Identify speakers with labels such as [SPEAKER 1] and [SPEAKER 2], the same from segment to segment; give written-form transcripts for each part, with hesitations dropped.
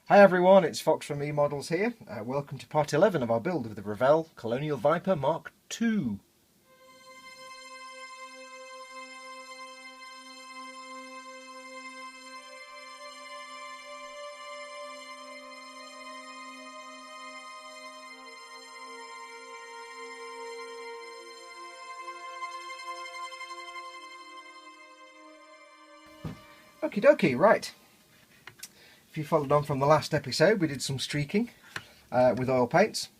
[SPEAKER 1] Hi everyone, it's Foxx from eModels here. Welcome to part 11 of our build of the Revell Colonial Viper Mark II. Okie dokie, right. If you followed on from the last episode, we did some streaking with oil paints.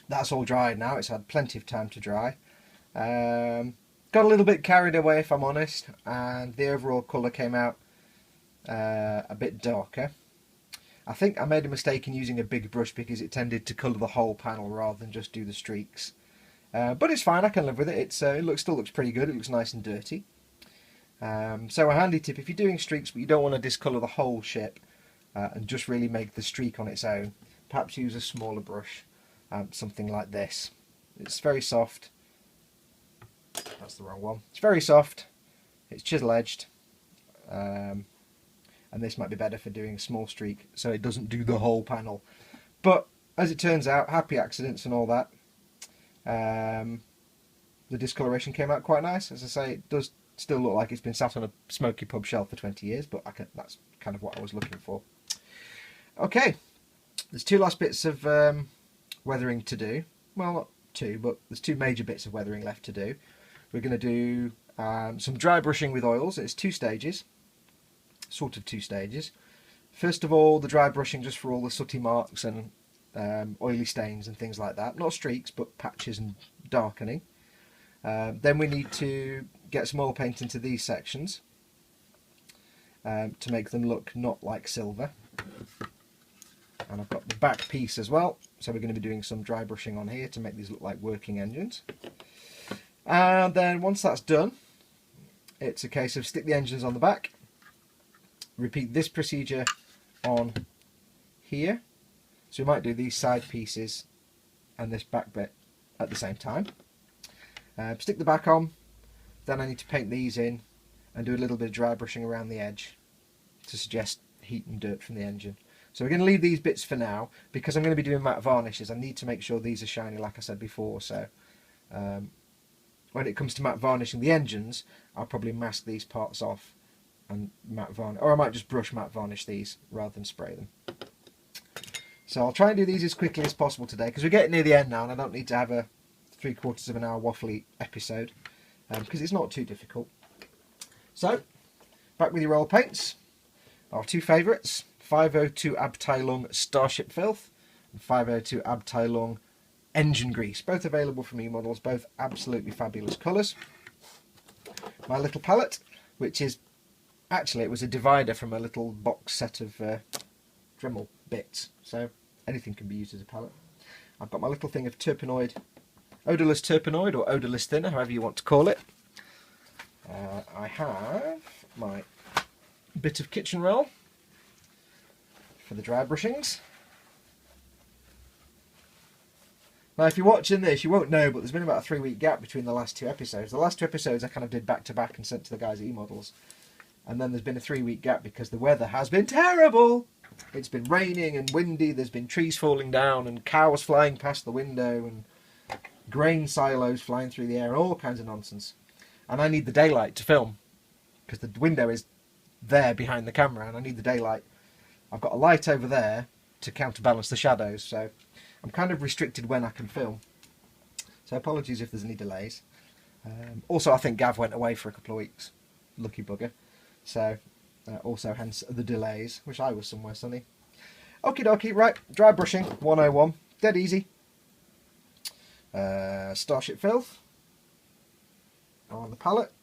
[SPEAKER 1] That's all dried now, it's had plenty of time to dry. Got a little bit carried away, if I'm honest, and the overall colour came out a bit darker. I think I made a mistake in using a big brush because it tended to colour the whole panel rather than just do the streaks. But it's fine, I can live with it. It still looks pretty good, it looks nice and dirty. So a handy tip, if you're doing streaks but you don't want to discolour the whole ship and just really make the streak on its own, perhaps use a smaller brush, something like this. It's very soft. That's the wrong one. It's very soft, it's chisel edged, and this might be better for doing a small streak so it doesn't do the whole panel. But as it turns out, happy accidents and all that, the discoloration came out quite nice. As I say, it does still look like it's been sat on a smoky pub shelf for 20 years, but that's kind of what I was looking for. Okay, there's two last bits of weathering to do. Well, not two, but there's two major bits of weathering left to do. We're going to do some dry brushing with oils. It's two stages, sort of two stages. First of all, the dry brushing just for all the sooty marks and oily stains and things like that. Not streaks, but patches and darkening. Then we need to get some oil paint into these sections to make them look not like silver. And I've got the back piece as well, so we're going to be doing some dry brushing on here to make these look like working engines. And then once that's done, it's a case of stick the engines on the back, repeat this procedure on here. So we might do these side pieces and this back bit at the same time. Stick the back on, then I need to paint these in and do a little bit of dry brushing around the edge to suggest heat and dirt from the engine. So we're going to leave these bits for now because I'm going to be doing matte varnishes. I need to make sure these are shiny like I said before, so when it comes to matte varnishing the engines, I'll probably mask these parts off and matte varnish, or I might just brush matte varnish these rather than spray them. So I'll try and do these as quickly as possible today because we're getting near the end now and I don't need to have a 3/4 of an hour waffly episode because it's not too difficult. So, back with your oil paints. Our two favourites, 502 Abteilung Starship Filth and 502 Abteilung Engine Grease. Both available from eModels, both absolutely fabulous colours. My little palette, which is, actually it was a divider from a little box set of Dremel bits, so anything can be used as a palette. I've got my little thing of terpenoid, odourless terpenoid or odourless thinner, however you want to call it. I have my bit of kitchen roll for the dry brushings. Now if you're watching this you won't know, but there's been about a 3-week gap between the last two episodes. The last two episodes I kind of did back to back and sent to the guys at eModels, and then there's been a 3-week gap because the weather has been terrible. It's been raining and windy, there's been trees falling down and cows flying past the window and grain silos flying through the air and all kinds of nonsense. And I need the daylight to film because the window is there behind the camera and I need the daylight. I've got a light over there to counterbalance the shadows, so I'm kind of restricted when I can film. So apologies if there's any delays. Also I think Gav went away for a couple of weeks, lucky bugger. So also hence the delays. Wish I was somewhere sunny. Okie dokie, right, dry brushing 101, dead easy. Starship Filth on the palette.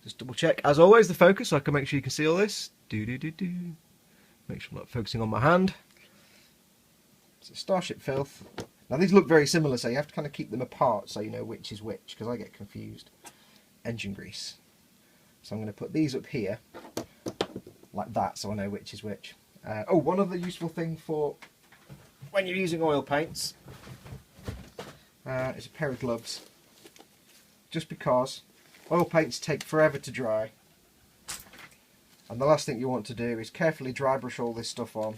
[SPEAKER 1] Just double check as always the focus so I can make sure you can see all this. Make sure I'm not focusing on my hand. So Starship Filth. Now these look very similar, so you have to kind of keep them apart so you know which is which, because I get confused. Engine grease. So I'm going to put these up here like that so I know which is which. Oh, one other useful thing for when you're using oil paints is a pair of gloves. Just because oil paints take forever to dry, and the last thing you want to do is carefully dry brush all this stuff on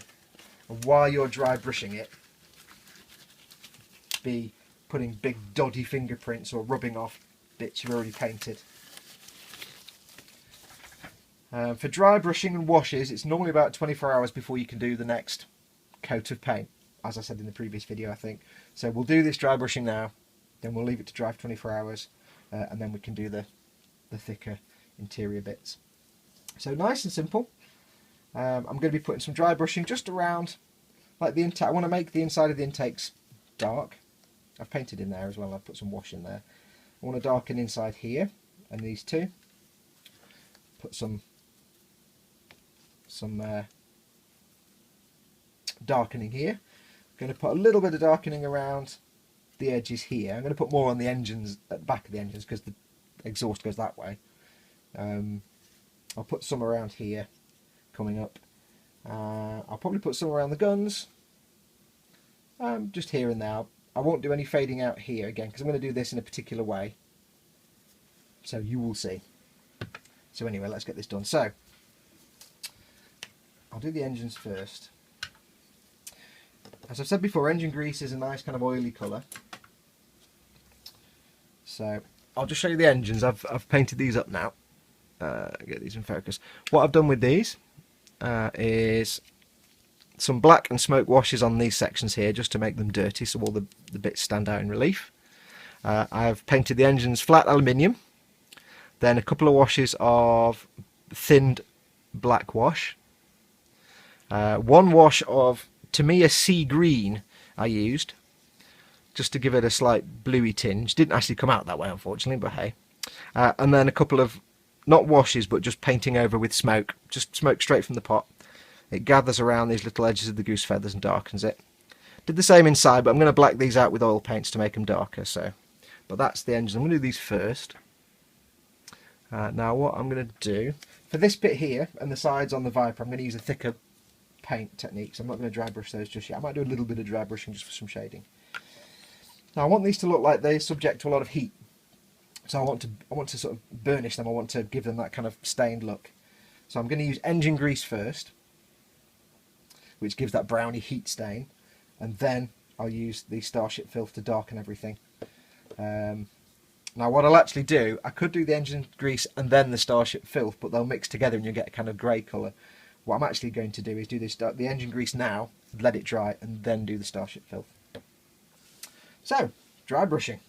[SPEAKER 1] And while you're dry brushing it, be putting big dodgy fingerprints or rubbing off bits you've already painted. For dry brushing and washes, it's normally about 24 hours before you can do the next coat of paint, as I said in the previous video, I think. So we'll do this dry brushing now, then we'll leave it to dry for 24 hours, and then we can do the thicker interior bits. So nice and simple. I'm going to be putting some dry brushing just around, like the intake. I want to make the inside of the intakes dark. I've painted in there as well. I've put some wash in there. I want to darken inside here and these two. Put some darkening here. I'm going to put a little bit of darkening around the edges here. I'm going to put more on the engines, at the back of the engines, because the exhaust goes that way. I'll put some around here coming up. I'll probably put some around the guns, just here and there. I won't do any fading out here again because I'm going to do this in a particular way, so you will see. So anyway, let's get this done. So I'll do the engines first. As I've said before, engine grease is a nice kind of oily colour, so I'll just show you the engines. I've painted these up now. Get these in focus. What I've done with these is some black and smoke washes on these sections here just to make them dirty, so all the bits stand out in relief. I've painted the engines flat aluminium, then a couple of washes of thinned black wash, one wash of, to me, a sea green I used just to give it a slight bluey tinge. Didn't actually come out that way, unfortunately, but hey. And then a couple of, not washes, but just painting over with smoke, just smoke straight from the pot. It gathers around these little edges of the goose feathers and darkens it. Did the same inside, but I'm going to black these out with oil paints to make them darker. So, but that's the engine. I'm going to do these first. Now what I'm going to do, for this bit here and the sides on the Viper, I'm going to use a thicker paint technique. So I'm not going to dry brush those just yet. I might do a little bit of dry brushing just for some shading. Now I want these to look like they're subject to a lot of heat. So I want to sort of burnish them. I want to give them that kind of stained look. So I'm going to use engine grease first, which gives that browny heat stain, and then I'll use the Starship filth to darken everything. Now what I'll actually do, I could do the engine grease and then the Starship filth, but they'll mix together and you'll get a kind of grey colour. What I'm actually going to do is do the engine grease now, let it dry, and then do the Starship filth. So, dry brushing.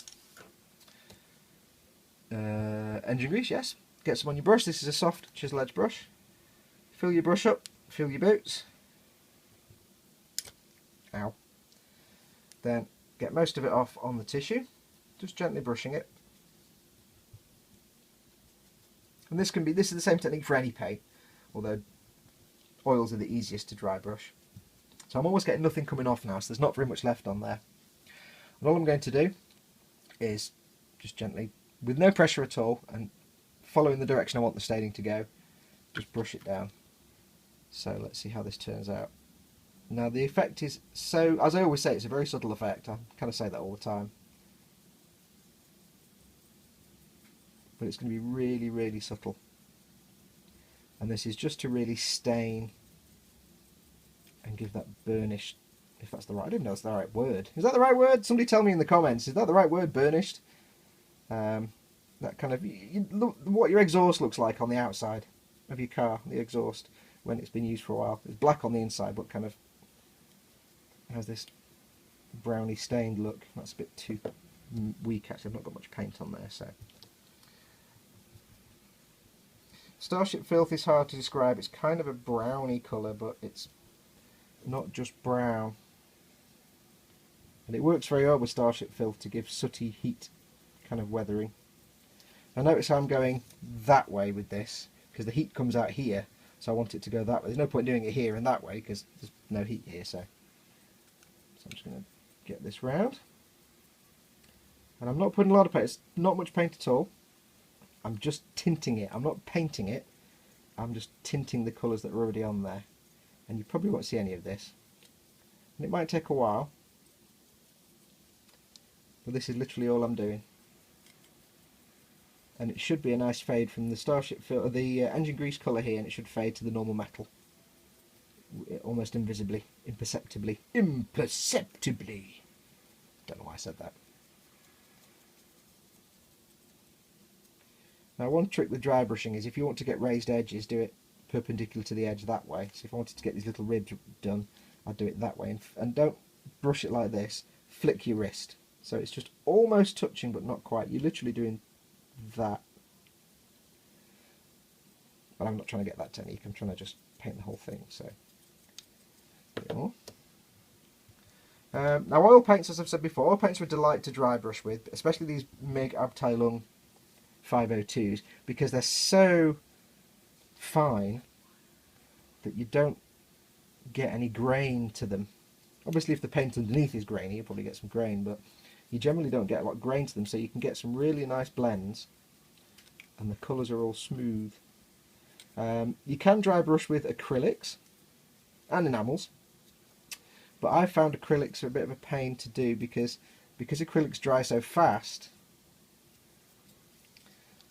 [SPEAKER 1] Engine grease, yes. Get some on your brush. This is a soft chisel edge brush. Fill your brush up, fill your boots. Ow. Then get most of it off on the tissue, just gently brushing it. And this is the same technique for any paint, although oils are the easiest to dry brush. So I'm almost getting nothing coming off now, so there's not very much left on there. And all I'm going to do is just gently, with no pressure at all, and following the direction I want the staining to go, just brush it down. So let's see how this turns out. Now the effect is, so as I always say, it's a very subtle effect. I kind of say that all the time, but it's going to be really, really subtle. And this is just to really stain and give that burnished, if that's the right, I don't know if that's the right word. Is that the right word? Somebody tell me in the comments. Is that the right word, burnished? That kind of, look what your exhaust looks like on the outside of your car, the exhaust, when it's been used for a while. It's black on the inside, but kind of has this browny stained look. That's a bit too weak actually, I've not got much paint on there. So Starship filth is hard to describe. It's kind of a browny colour, but it's not just brown. And it works very well with Starship filth to give sooty heat kind of weathering. Now notice how I'm going that way with this, because the heat comes out here, so I want it to go that way. There's no point doing it here and that way, because there's no heat here. So I'm just going to get this round. And I'm not putting a lot of paint, it's not much paint at all. I'm just tinting it. I'm not painting it. I'm just tinting the colours that are already on there. And you probably won't see any of this. And it might take a while. But this is literally all I'm doing. And it should be a nice fade from the Starship filter, the engine grease colour here, and it should fade to the normal metal. almost imperceptibly. Don't know why I said that. Now, one trick with dry brushing is if you want to get raised edges, do it perpendicular to the edge that way. So if I wanted to get these little ribs done, I'd do it that way. And don't brush it like this. Flick your wrist. So it's just almost touching, but not quite. You're literally doing that. But I'm not trying to get that technique. I'm trying to just paint the whole thing. So, a bit more. Now, oil paints, as I've said before, oil paints are a delight to dry brush with, especially these MIG Abteilung 502s, because they're so fine that you don't get any grain to them. Obviously, if the paint underneath is grainy, you'll probably get some grain, but you generally don't get a lot of grain to them, so you can get some really nice blends, and the colours are all smooth. You can dry brush with acrylics and enamels, but I found acrylics are a bit of a pain to do because acrylics dry so fast.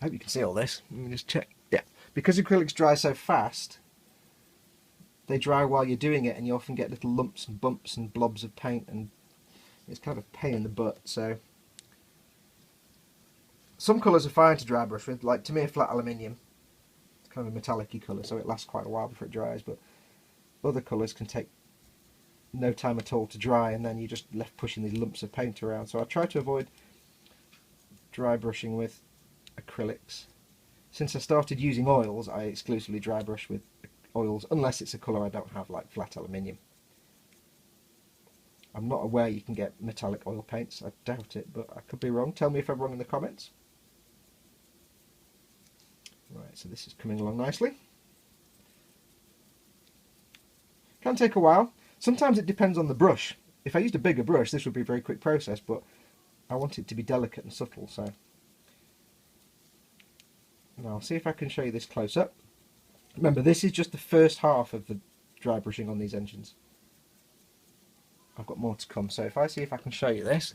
[SPEAKER 1] I hope you can see all this. Let me just check. Yeah, because acrylics dry so fast, they dry while you're doing it, and you often get little lumps and bumps and blobs of paint, and it's kind of a pain in the butt. So some colours are fine to dry brush with, like to me, flat aluminium. It's kind of a metallic-y colour, so it lasts quite a while before it dries. But other colours can take no time at all to dry, and then you're just left pushing these lumps of paint around. So I try to avoid dry brushing with acrylics. Since I started using oils, I exclusively dry brush with oils, unless it's a colour I don't have, like flat aluminium. I'm not aware you can get metallic oil paints. I doubt it, but I could be wrong. Tell me if I'm wrong in the comments. Right, so this is coming along nicely. Can take a while. Sometimes it depends on the brush. If I used a bigger brush, this would be a very quick process, but I want it to be delicate and subtle, so. Now I'll see if I can show you this close up. Remember, this is just the first half of the dry brushing on these engines. I've got more to come, so if I see if I can show you this.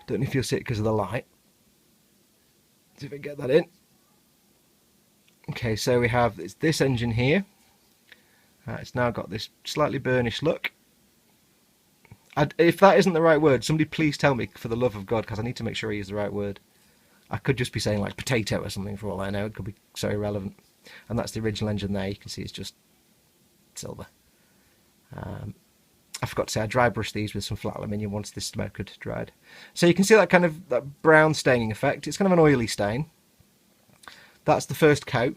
[SPEAKER 1] Don't know if you'll see it because of the light. See if I can get that in. Okay, so we have this engine here. It's now got this slightly burnished look. If that isn't the right word, somebody please tell me, for the love of God, because I need to make sure I use the right word. I could just be saying like potato or something for all I know. It could be so irrelevant. And that's the original engine there. You can see it's just silver. I forgot to say I dry brushed these with some flat aluminium once this smoke had dried. So you can see that kind of that brown staining effect. It's kind of an oily stain. That's the first coat.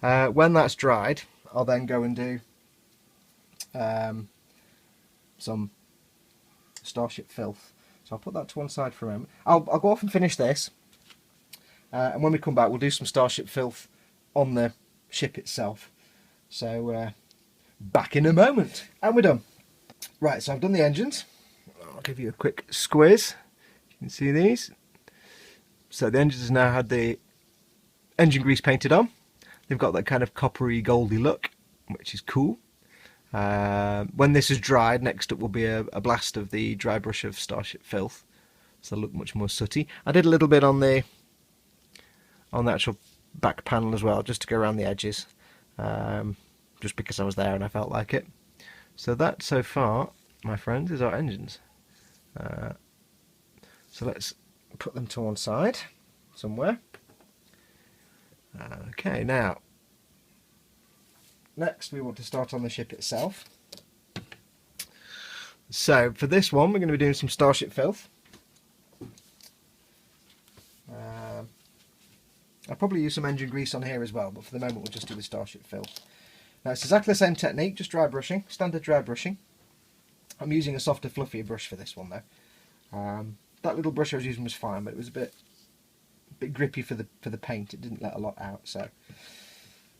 [SPEAKER 1] When that's dried, I'll then go and do some Starship filth. So I'll put that to one side for a moment. I'll go off and finish this. And when we come back, we'll do some Starship filth on the ship itself. So back in a moment. And we're done. Right, so I've done the engines. I'll give you a quick squiz. You can see these. So the engines have now had the engine grease painted on. They've got that kind of coppery goldy look, which is cool. When this is dried, next up will be a blast of the dry brush of Starship filth. So they'll look much more sooty. I did a little bit on the actual back panel as well, just to go around the edges. Just because I was there and I felt like it. So that, so far, my friends, is our engines. So let's put them to one side, somewhere. Okay, now, next we want to start on the ship itself. So, for this one, we're going to be doing some Starship filth. I'll probably use some engine grease on here as well, but for the moment we'll just do the Starship filth. Now it's exactly the same technique, just dry brushing, standard dry brushing. I'm using a softer, fluffier brush for this one though. That little brush I was using was fine, but it was a bit grippy for the paint. It didn't let a lot out. So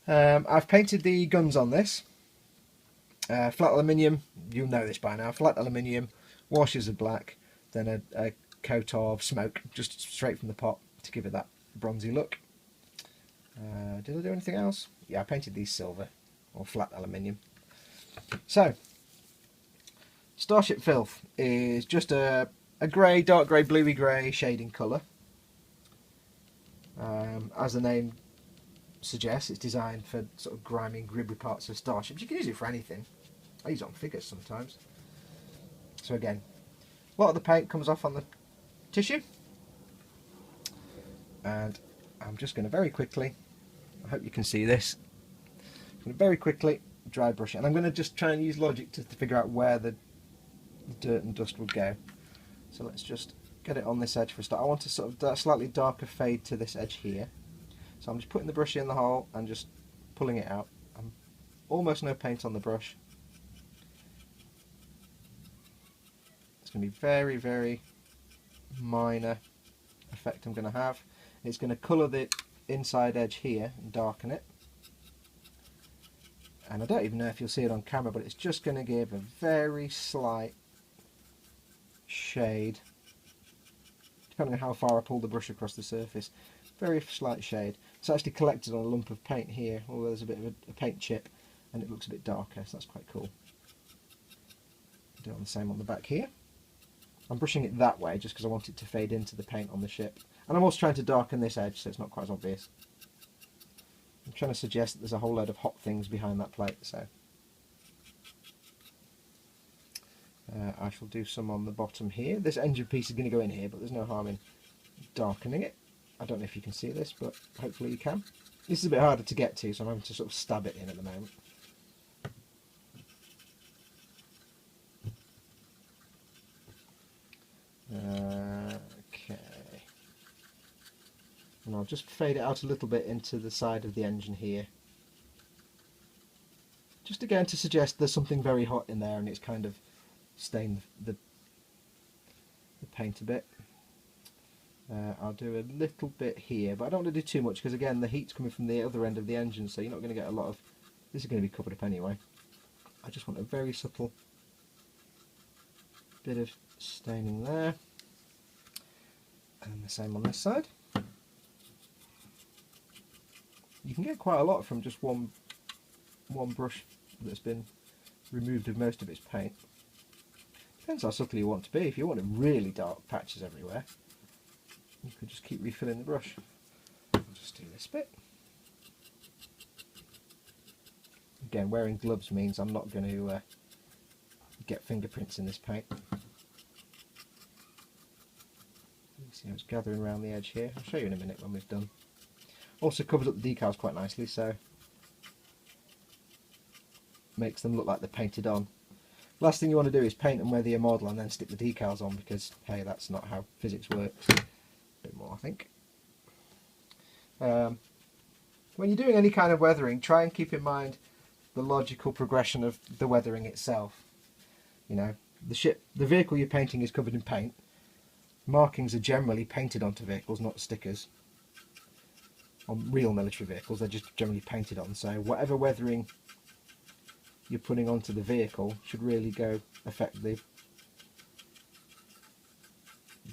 [SPEAKER 1] I've painted the guns on this. Flat aluminium, you'll know this by now. Flat aluminium, washes of black, then a coat of smoke, just straight from the pot to give it that bronzy look. Did I do anything else? Yeah, I painted these silver or flat aluminium. So Starship filth is just a grey, dark grey, bluey grey shading colour. As the name suggests, it's designed for sort of grimy and gribbly parts of starships. You can use it for anything. I use it on figures sometimes. So again, a lot of the paint comes off on the tissue, and I'm just going to very quickly, I hope you can see this, I'm going to very quickly dry brush it, and I'm going to just try and use logic to figure out where the dirt and dust would go. So let's just get it on this edge for a start. I want a sort of slightly darker fade to this edge here, so I'm just putting the brush in the hole and just pulling it out. Almost no paint on the brush. It's going to be very, very minor effect I'm going to have. It's going to colour the inside edge here and darken it. And I don't even know if you'll see it on camera, but it's just going to give a very slight shade, depending on how far I pull the brush across the surface. Very slight shade. It's actually collected on a lump of paint here, although there's a bit of a paint chip, and it looks a bit darker, so that's quite cool. Do the same on the back here. I'm brushing it that way just because I want it to fade into the paint on the ship. And I'm also trying to darken this edge so it's not quite as obvious. I'm trying to suggest that there's a whole load of hot things behind that plate, so I shall do some on the bottom here. This engine piece is going to go in here, but there's no harm in darkening it. I don't know if you can see this, but hopefully you can. This is a bit harder to get to, so I'm having to sort of stab it in at the moment. Okay, and I'll just fade it out a little bit into the side of the engine here, just again to suggest there's something very hot in there and it's kind of stained the paint a bit. I'll do a little bit here, but I don't want to do too much because again the heat's coming from the other end of the engine, so you're not going to get a lot of, this is going to be covered up anyway. I just want a very subtle bit of staining there, and the same on this side. You can get quite a lot from just one brush that's been removed of most of its paint. Depends how subtle you want to be. If you want really dark patches everywhere, you could just keep refilling the brush. I'll just do this bit. Again, wearing gloves means I'm not going to get fingerprints in this paint. You see how it's gathering around the edge here. I'll show you in a minute when we've done. Also covers up the decals quite nicely, so makes them look like they're painted on. Last thing you want to do is paint them with your model and then stick the decals on, because hey, that's not how physics works. A bit more, I think. When you're doing any kind of weathering, try and keep in mind the logical progression of the weathering itself. You know, the vehicle you're painting is covered in paint. Markings are generally painted onto vehicles, not stickers. On real military vehicles, they're just generally painted on. So whatever weathering you're putting onto the vehicle should really go affect the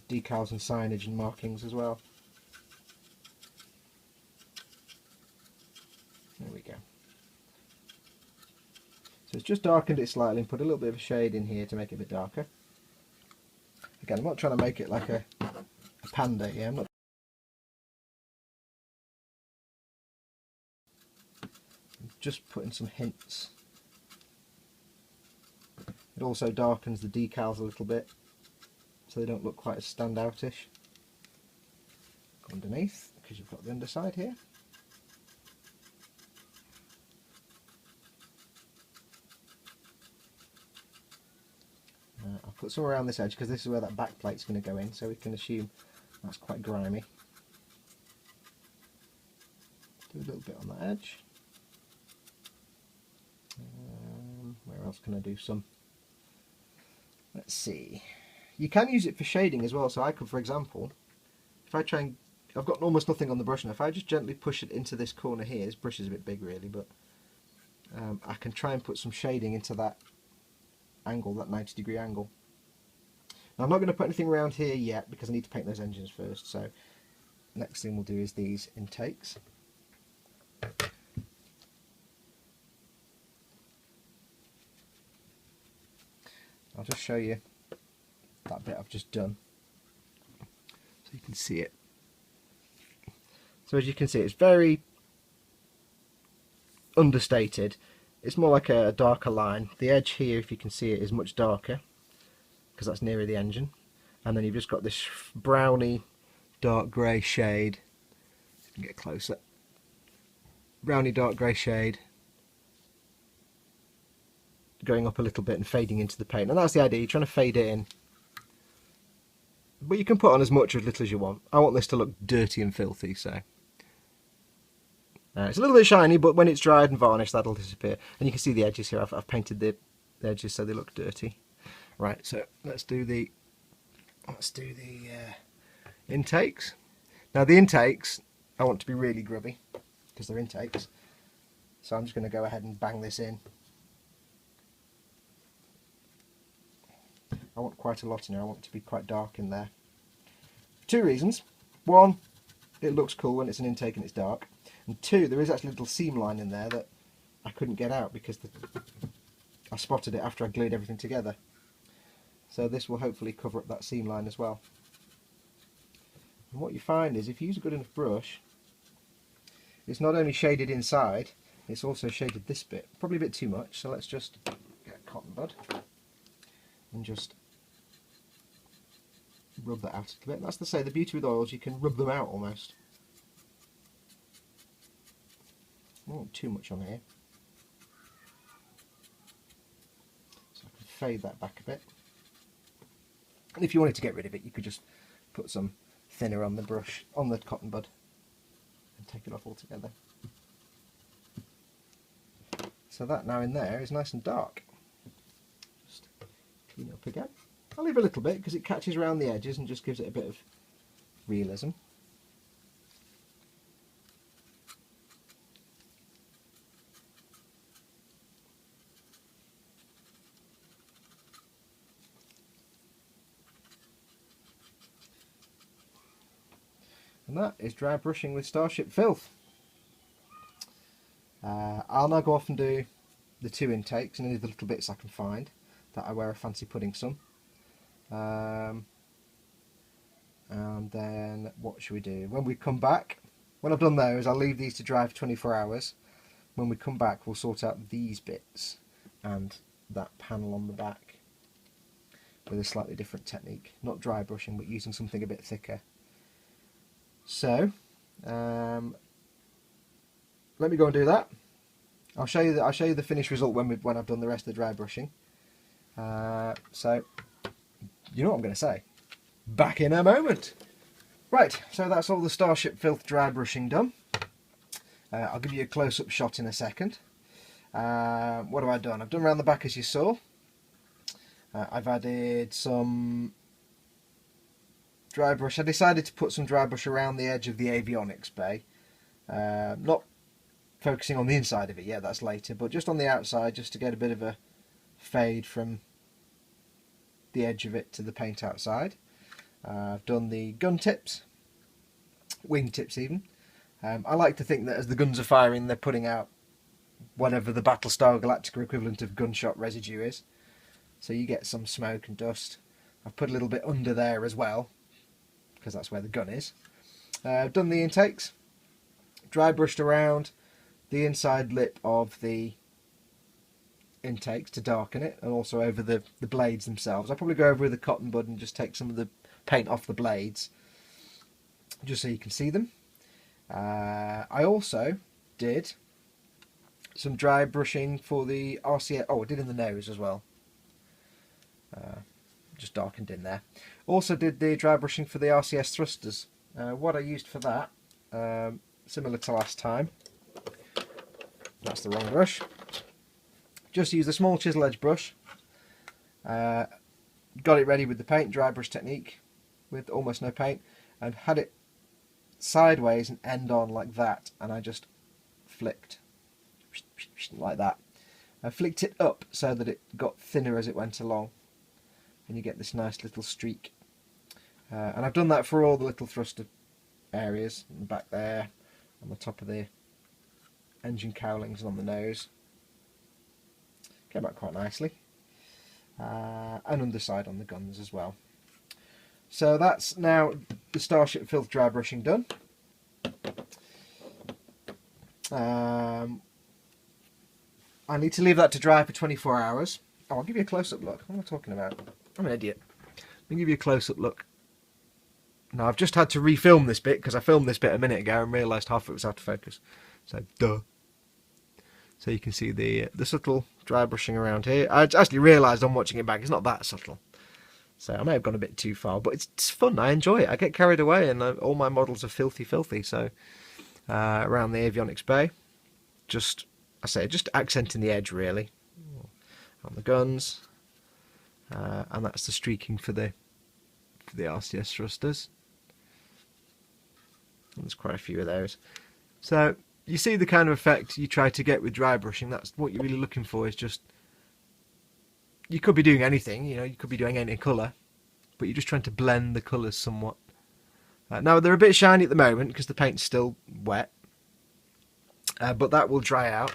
[SPEAKER 1] decals and signage and markings as well. There we go. So it's just darkened it slightly and put a little bit of a shade in here to make it a bit darker. Again, I'm not trying to make it like a panda here. I'm just putting some hints. It also darkens the decals a little bit so they don't look quite as standoutish. Go underneath, because you've got the underside here. I'll put some around this edge because this is where that back plate's going to go in, so we can assume that's quite grimy. Do a little bit on that edge. Where else can I do some? Let's see. You can use it for shading as well, so I could, for example, if I try and, I've got almost nothing on the brush now, if I just gently push it into this corner here, this brush is a bit big really, but I can try and put some shading into that angle, that 90-degree angle. Now I'm not going to put anything around here yet because I need to paint those engines first, so next thing we'll do is these intakes. I'll just show you that bit I've just done so you can see it. So as you can see, it's very understated. It's more like a darker line. The edge here, if you can see it, is much darker because that's nearer the engine. And then you've just got this browny, dark grey shade. You can get closer. Browny, dark grey shade going up a little bit and fading into the paint. And that's the idea. You're trying to fade it in. But you can put on as much or as little as you want. I want this to look dirty and filthy, so... it's a little bit shiny, but when it's dried and varnished, that'll disappear. And you can see the edges here. I've painted the edges so they look dirty. Right, so let's do the intakes. Now the intakes, I want to be really grubby because they're intakes. So I'm just going to go ahead and bang this in. I want quite a lot in there. I want it to be quite dark in there. For two reasons. One, it looks cool when it's an intake and it's dark. And two, there is actually a little seam line in there that I couldn't get out because I spotted it after I glued everything together. So this will hopefully cover up that seam line as well. And what you find is if you use a good enough brush, it's not only shaded inside, it's also shaded this bit. Probably a bit too much, so let's just get a cotton bud and just rub that out a little bit. And that's to say, the beauty with oils, you can rub them out almost. Not too much on here. So I can fade that back a bit. And if you wanted to get rid of it, you could just put some thinner on the brush, on the cotton bud, and take it off altogether. So that now in there is nice and dark. Just clean it up again. I'll leave a little bit because it catches around the edges and just gives it a bit of realism. And that is dry brushing with Starship Filth. I'll now go off and do the two intakes and any of the little bits I can find that I wear a fancy pudding some. And then what should we do? When we come back, when I've done those, I'll leave these to dry for 24 hours. When we come back, we'll sort out these bits and that panel on the back with a slightly different technique. Not dry brushing, but using something a bit thicker. So, let me go and do that. I'll show you the finished result when I've done the rest of the dry brushing. So, you know what I'm going to say. Back in a moment. Right, so that's all the Starship Filth dry brushing done. I'll give you a close-up shot in a second. What have I done? I've done around the back as you saw. I've added some dry brush. I decided to put some dry brush around the edge of the avionics bay. Not focusing on the inside of it yet, that's later, but just on the outside, just to get a bit of a fade from the edge of it to the paint outside. I've done the gun tips, wing tips even. I like to think that as the guns are firing, they're putting out whatever the Battlestar Galactica equivalent of gunshot residue is. So you get some smoke and dust. I've put a little bit under there as well, because that's where the gun is. I've done the intakes, dry brushed around the inside lip of the intakes to darken it, and also over the blades themselves. I'll probably go over with a cotton bud and just take some of the paint off the blades, just so you can see them. I also did some dry brushing for the RCS. Oh, I did in the nose as well. Just darkened in there. Also did the dry brushing for the RCS thrusters. What I used for that, similar to last time, that's the wrong brush. Just used a small chisel edge brush. Got it ready with the paint, dry brush technique, with almost no paint, and had it sideways and end on like that, and I just flicked like that. I flicked it up so that it got thinner as it went along, and you get this nice little streak. And I've done that for all the little thruster areas, on the back there, on the top of the engine cowlings and on the nose. Came out quite nicely. And underside on the guns as well. So that's now the Starship Filth dry brushing done. I need to leave that to dry for 24 hours. Oh, I'll give you a close-up look. What am I talking about? I'm an idiot. Let me give you a close-up look. Now, I've just had to refilm this bit because I filmed this bit a minute ago and realised half of it was out of focus. So, duh. So you can see the subtle dry brushing around here. I actually realised on watching it back it's not that subtle. So I may have gone a bit too far, but it's fun. I enjoy it. I get carried away, and all my models are filthy. So around the avionics bay, just accenting the edge really on the guns, and that's the streaking for the RCS thrusters. And there's quite a few of those. So you see the kind of effect you try to get with dry brushing. That's what you're really looking for. Is just, you could be doing anything, you know, you could be doing any colour, but you're just trying to blend the colours somewhat. Now they're a bit shiny at the moment because the paint's still wet, but that will dry out,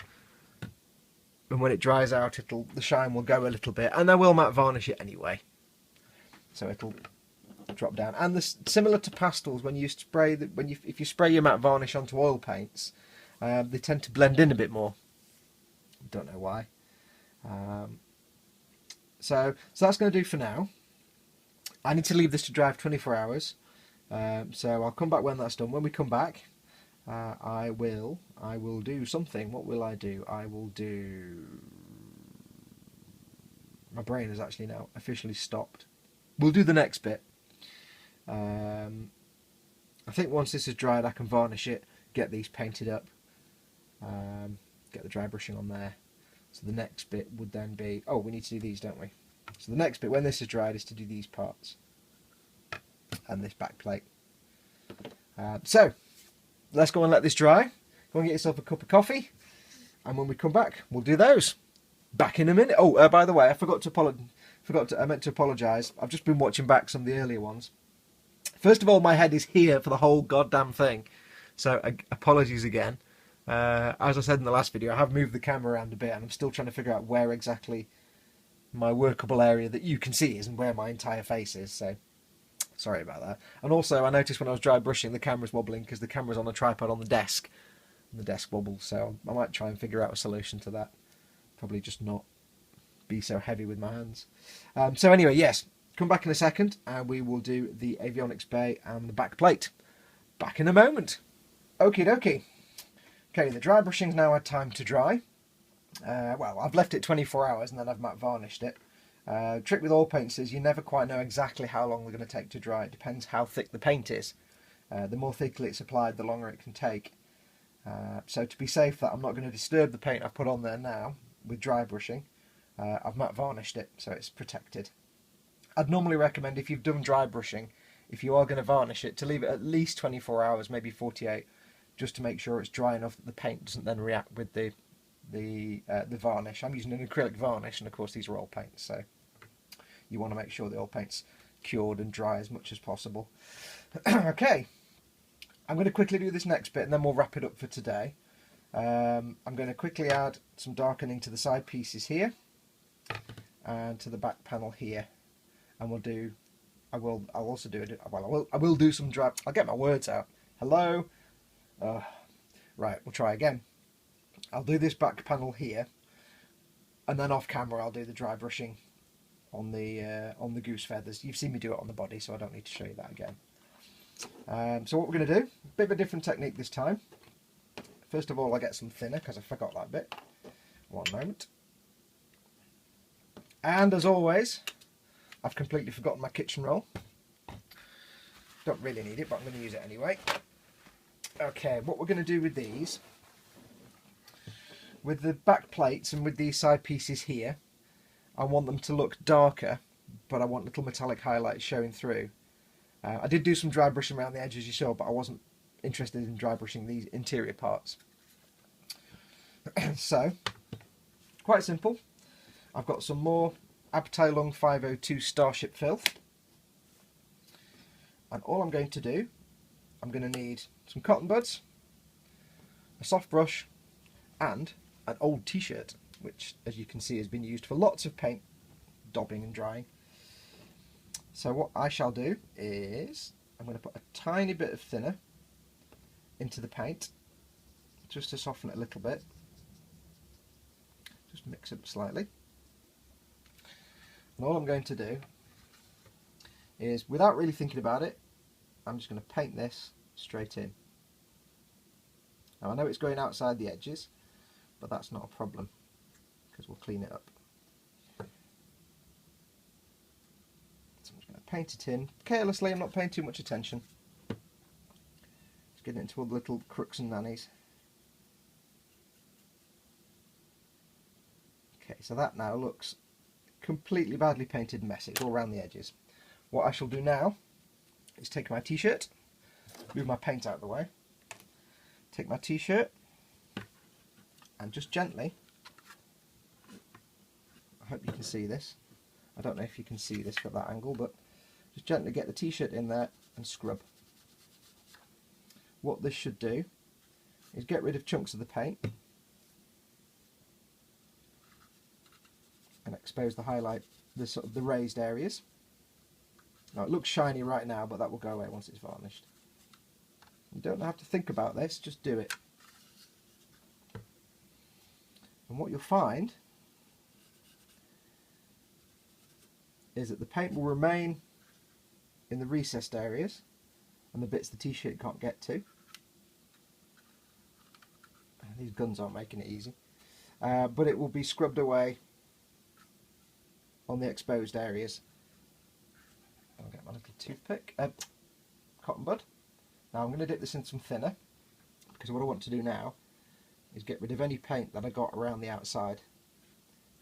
[SPEAKER 1] and when it dries out, the shine will go a little bit, and I will matte varnish it anyway, so it'll drop down. And similar to pastels, when you spray if you spray your matte varnish onto oil paints, they tend to blend in a bit more. Don't know why. So that's going to do for now. I need to leave this to dry for 24 hours. So I'll come back when that's done. When we come back, I will do something. What will I do? I will do... My brain has actually now officially stopped. We'll do the next bit. I think once this is dried, I can varnish it, get these painted up, get the dry brushing on there. So the next bit would then be... Oh, we need to do these, don't we? So the next bit, when this is dried, is to do these parts and this back plate. So let's go and let this dry. Go and get yourself a cup of coffee, and when we come back, we'll do those. Back in a minute. Oh, by the way, I meant to apologise. I've just been watching back some of the earlier ones. First of all, my head is here for the whole goddamn thing, so apologies again. As I said in the last video, I have moved the camera around a bit, and I'm still trying to figure out where exactly my workable area that you can see is and where my entire face is, so sorry about that. And also, I noticed when I was dry brushing, the camera's wobbling because the camera's on a tripod on the desk, and the desk wobbles, so I might try and figure out a solution to that. Probably just not be so heavy with my hands. So anyway, yes, come back in a second, and we will do the avionics bay and the back plate. Back in a moment. Okie dokie. Okay, the dry brushing's now had time to dry. Well, I've left it 24 hours and then I've matte varnished it. Trick with oil paints is you never quite know exactly how long they're going to take to dry. It depends how thick the paint is. The more thickly it's applied, the longer it can take. So to be safe that I'm not going to disturb the paint I've put on there now with dry brushing, I've matte varnished it so it's protected. I'd normally recommend, if you've done dry brushing, if you are going to varnish it, to leave it at least 24 hours, maybe 48, just to make sure it's dry enough that the paint doesn't then react with the varnish. I'm using an acrylic varnish, and of course these are oil paints, so you want to make sure the oil paint's cured and dry as much as possible. Okay, I'm going to quickly do this next bit and then we'll wrap it up for today. I'm going to quickly add some darkening to the side pieces here and to the back panel here, and I will do some dry. I'll get my words out. Hello. Right, we'll try again. I'll do this back panel here, and then off camera I'll do the dry brushing on the goose feathers. You've seen me do it on the body, so I don't need to show you that again. So what we're going to do, a bit of a different technique this time. First of all, I get some thinner because I forgot that bit. One moment. And as always, I've completely forgotten my kitchen roll. Don't really need it, but I'm going to use it anyway. Okay, what we're going to do with these, with the back plates and with these side pieces here, I want them to look darker, but I want little metallic highlights showing through. I did do some dry brushing around the edges, you saw, but I wasn't interested in dry brushing these interior parts. So, quite simple. I've got some more Abteilung 502 Starship filth. And all I'm going to do, I'm going to need some cotton buds, a soft brush, and an old t-shirt, which, as you can see, has been used for lots of paint daubing and drying. So what I shall do is I'm going to put a tiny bit of thinner into the paint, just to soften it a little bit. Just mix it up slightly. And all I'm going to do is, without really thinking about it, I'm just going to paint this straight in. Now I know it's going outside the edges, but that's not a problem because we'll clean it up. So I'm just going to paint it in carelessly. I'm not paying too much attention. Just getting into all the little crooks and nannies. Okay, so that now looks completely badly painted and messy. It's all around the edges. What I shall do now is take my t-shirt, move my paint out of the way, take my t-shirt and just gently, I hope you can see this, I don't know if you can see this from that angle, but just gently get the t-shirt in there and scrub. What this should do is get rid of chunks of the paint and expose the highlight, the sort of the raised areas. Now it looks shiny right now, but that will go away once it's varnished. You don't have to think about this, just do it. And what you'll find is that the paint will remain in the recessed areas and the bits the t-shirt can't get to. These guns aren't making it easy. But it will be scrubbed away on the exposed areas. I'll get my little toothpick, cotton bud. Now I'm going to dip this in some thinner, because what I want to do now is get rid of any paint that I got around the outside,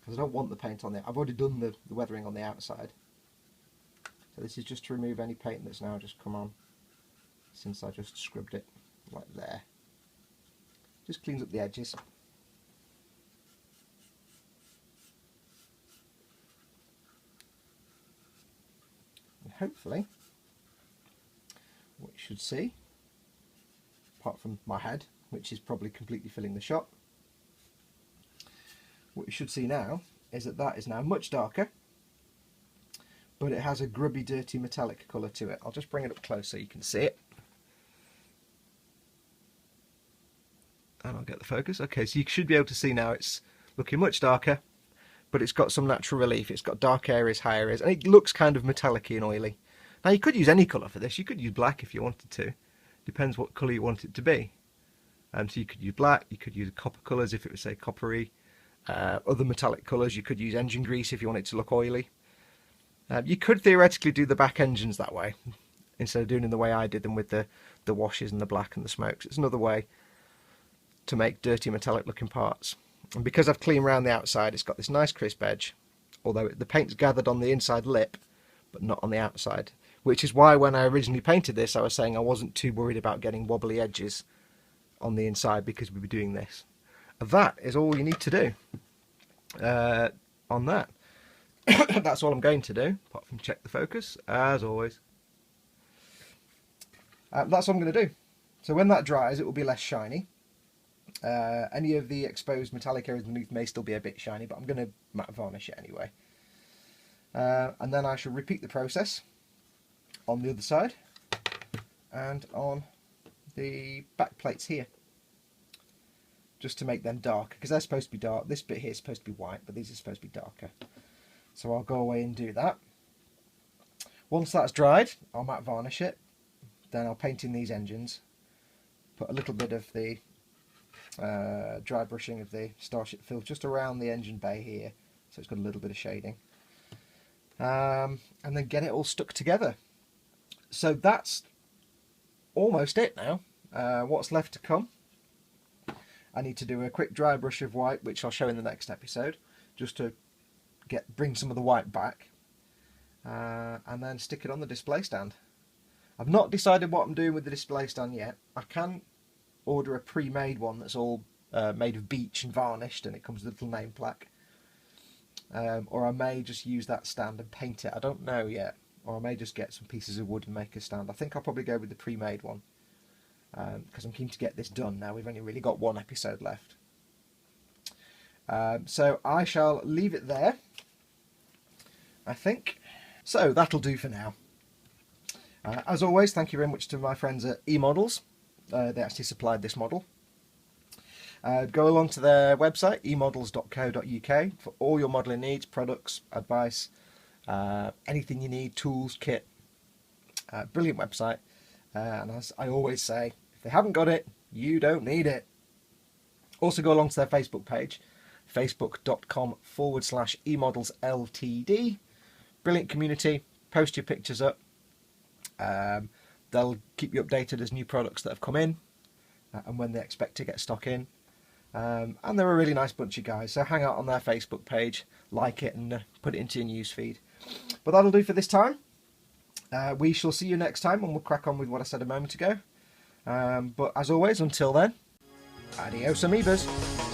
[SPEAKER 1] because I don't want the paint on there. I've already done the weathering on the outside, so this is just to remove any paint that's now just come on since I just scrubbed it like there. Just cleans up the edges. And hopefully what you should see, apart from my head, which is probably completely filling the shot, what you should see now is that that is now much darker, but it has a grubby, dirty, metallic colour to it. I'll just bring it up close so you can see it. And I'll get the focus. Okay, so you should be able to see now it's looking much darker, but it's got some natural relief. It's got dark areas, high areas, and it looks kind of metallic-y and oily. Now you could use any colour for this. You could use black if you wanted to. Depends what colour you want it to be. So you could use black, you could use copper colours if it was, say, coppery. Other metallic colours, you could use engine grease if you want it to look oily. You could theoretically do the back engines that way, instead of doing them the way I did them with the washes and the black and the smokes. It's another way to make dirty metallic looking parts. And because I've cleaned around the outside, it's got this nice crisp edge, although the paint's gathered on the inside lip but not on the outside, which is why when I originally painted this I was saying I wasn't too worried about getting wobbly edges on the inside, because we'd be doing this. And that is all you need to do on that. That's all I'm going to do, apart from check the focus as always. That's what I'm going to do. So when that dries it will be less shiny. Any of the exposed metallic areas underneath may still be a bit shiny, but I'm going to matte varnish it anyway. And then I shall repeat the process on the other side and on the back plates here, just to make them dark, because they're supposed to be dark. This bit here is supposed to be white, but these are supposed to be darker. So I'll go away and do that. Once that's dried, I'll matte varnish it. Then I'll paint in these engines, put a little bit of the dry brushing of the Starship filth just around the engine bay here, so it's got a little bit of shading, and then get it all stuck together. So that's almost it now. What's left to come, I need to do a quick dry brush of white, which I'll show in the next episode, just to bring some of the white back, and then stick it on the display stand. I've not decided what I'm doing with the display stand yet. I can order a pre-made one that's all made of beech and varnished, and it comes with a little name plaque. Or I may just use that stand and paint it. I don't know yet. Or I may just get some pieces of wood and make a stand. I think I'll probably go with the pre-made one, because I'm keen to get this done now. We've only really got one episode left. So I shall leave it there, I think. So that'll do for now. As always, thank you very much to my friends at eModels. They actually supplied this model. Go along to their website, emodels.co.uk, for all your modelling needs, products, advice, anything you need, tools, kit. Brilliant website. And as I always say, if they haven't got it, you don't need it. Also go along to their Facebook page, facebook.com/eModelsLTD. Brilliant community. Post your pictures up. They'll keep you updated as new products that have come in and when they expect to get stock in. And they're a really nice bunch of guys. So hang out on their Facebook page, like it, and put it into your newsfeed. But that'll do for this time. We shall see you next time, and we'll crack on with what I said a moment ago. But as always, until then, adios amoebas.